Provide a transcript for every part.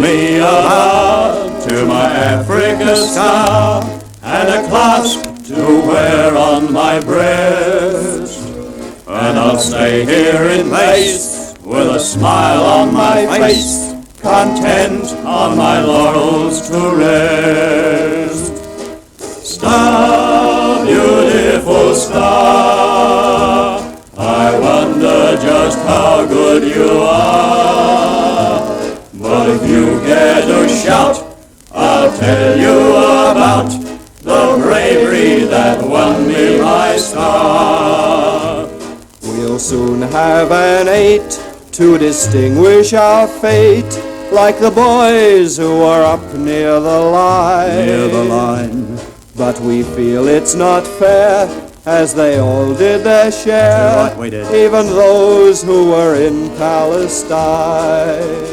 me a bow to my Africa star, and a clasp to wear on my breast. And I'll stay here in peace, with a smile on my face, content on my laurels to rest. Star, beautiful star, I wonder just how good you are. But if you care to shout, I'll tell you about the bravery that won me my star. We'll soon have an 8 to distinguish our fate, like the boys who are up near the line. But we feel it's not fair, as they all did their share, Right, we did. even those who were in Palestine.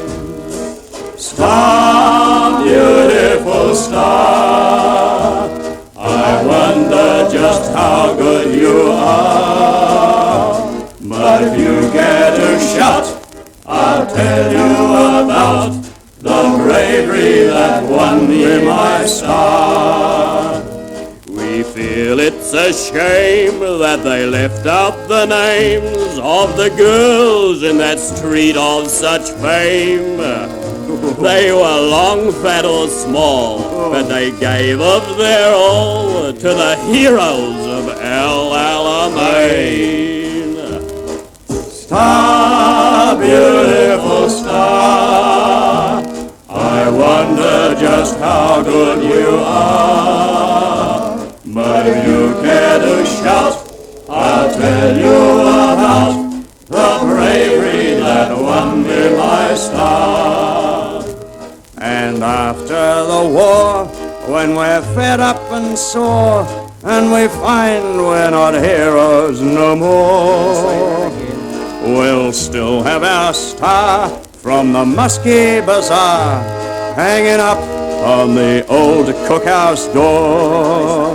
Star, beautiful star, I wonder just how good you are. But if you care to shout, I'll tell you about the bravery that won me my star. We feel it's a shame that they left out the names of the girls in that street of such fame. They were long, fat or small, but they gave of their all to the heroes of El Alamein. Star, beautiful star, I wonder just how good you are. But if you care to shout, I'll tell you about the bravery that won me my star. And after the war, when we're fed up and sore, and we find we're not heroes no more, we'll still have our star from the Muskie Bazaar hanging up on the old cookhouse door.